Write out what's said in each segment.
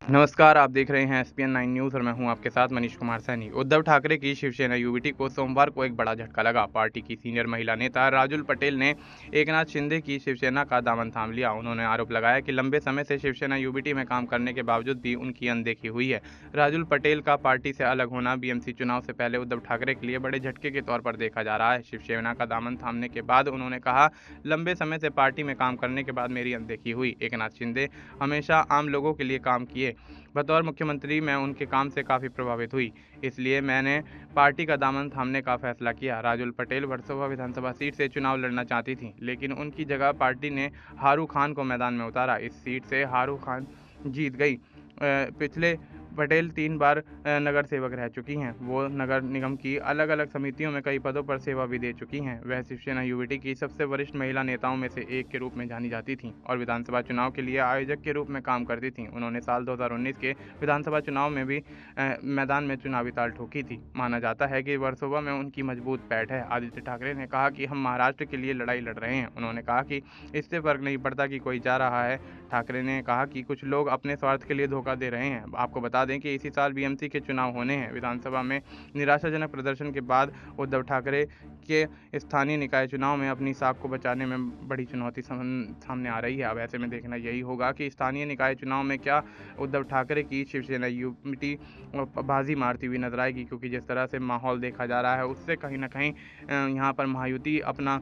नमस्कार, आप देख रहे हैं एसपीएन 9 न्यूज़ और मैं हूं आपके साथ मनीष कुमार सैनी। उद्धव ठाकरे की शिवसेना यूबीटी को सोमवार को एक बड़ा झटका लगा। पार्टी की सीनियर महिला नेता राजुल पटेल ने एकनाथ शिंदे की शिवसेना का दामन थाम लिया। उन्होंने आरोप लगाया कि लंबे समय से शिवसेना यूबीटी में काम करने के बावजूद भी उनकी अनदेखी हुई है। राजुल पटेल का पार्टी से अलग होना बीएमसी चुनाव से पहले उद्धव ठाकरे के लिए बड़े झटके के तौर पर देखा जा रहा है। शिवसेना का दामन थामने के बाद उन्होंने कहा, लंबे समय से पार्टी में काम करने के बाद मेरी अनदेखी हुई। एकनाथ शिंदे हमेशा आम लोगों के लिए काम किए। बतौर मुख्यमंत्री मैं उनके काम से काफ़ी प्रभावित हुई, इसलिए मैंने पार्टी का दामन थामने का फैसला किया। राजुल पटेल वर्सोवा विधानसभा सीट से चुनाव लड़ना चाहती थीं, लेकिन उनकी जगह पार्टी ने हारू खान को मैदान में उतारा। इस सीट से हारू खान जीत गई। पिछले पटेल 3 बार नगर सेवक रह चुकी हैं। वो नगर निगम की अलग-अलग समितियों में कई पदों पर सेवा भी दे चुकी हैं। वह शिवसेना यूबीटी की सबसे वरिष्ठ महिला नेताओं में से एक के रूप में जानी जाती थीं और विधानसभा चुनाव के लिए आयोजक के रूप में काम करती थीं। उन्होंने साल 2019 के विधानसभा चुनाव में भी मैदान में चुनावी ताल ठोकी थी। माना जाता है कि वर्सोवा में उनकी मजबूत पैठ है। आदित्य ठाकरे ने कहा कि हम महाराष्ट्र के लिए लड़ाई लड़ रहे हैं। उन्होंने कहा कि इससे फ़र्क नहीं पड़ता कि कोई जा रहा है। ठाकरे ने कहा कि कुछ लोग अपने स्वार्थ के लिए धोखा दे रहे हैं। आपको बता दें कि इसी साल बीएमसी के चुनाव होने हैं। विधानसभा में निराशाजनक प्रदर्शन के बाद उद्धव ठाकरे के स्थानीय निकाय चुनाव में अपनी साख को बचाने में बड़ी चुनौती सामने आ रही है। अब ऐसे में देखना यही होगा कि स्थानीय निकाय चुनाव में क्या उद्धव ठाकरे की शिवसेना यूबीटी बाजी मारती हुई नजर आएगी, क्योंकि जिस तरह से माहौल देखा जा रहा है उससे कहीं ना कहीं यहाँ पर महायुति अपना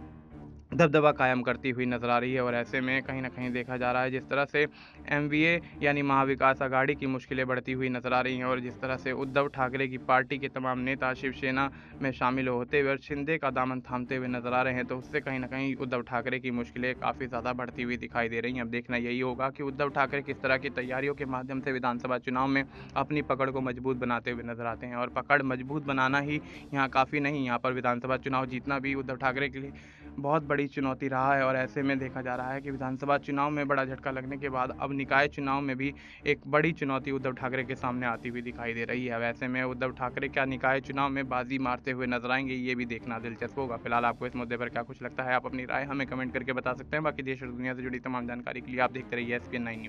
दबदबा कायम करती हुई नजर आ रही है। और ऐसे में कहीं न कहीं देखा जा रहा है जिस तरह से एमवीए यानी महाविकास आघाड़ी की मुश्किलें बढ़ती हुई नजर आ रही हैं और जिस तरह से उद्धव ठाकरे की पार्टी के तमाम नेता शिवसेना में शामिल होते हुए और शिंदे का दामन थामते हुए नजर आ रहे हैं, तो उससे कहीं न कहीं उद्धव ठाकरे की मुश्किलें काफ़ी ज़्यादा बढ़ती हुई दिखाई दे रही हैं। अब देखना यही होगा कि उद्धव ठाकरे किस तरह की तैयारियों के माध्यम से विधानसभा चुनाव में अपनी पकड़ को मजबूत बनाते हुए नजर आते हैं। और पकड़ मजबूत बनाना ही यहाँ काफ़ी नहीं, यहाँ पर विधानसभा चुनाव जीतना भी उद्धव ठाकरे के लिए बहुत बड़ी चुनौती रहा है। और ऐसे में देखा जा रहा है कि विधानसभा चुनाव में बड़ा झटका लगने के बाद अब निकाय चुनाव में भी एक बड़ी चुनौती उद्धव ठाकरे के सामने आती हुई दिखाई दे रही है। अब ऐसे में उद्धव ठाकरे क्या निकाय चुनाव में बाजी मारते हुए नजर आएंगे, ये भी देखना दिलचस्प होगा। फिलहाल आपको इस मुद्दे पर क्या कुछ लगता है, आप अपनी राय हमें कमेंट करके बता सकते हैं। बाकी देश और दुनिया से जुड़ी तमाम जानकारी के लिए आप देखते रहिए एसपीएन 9 न्यूज़।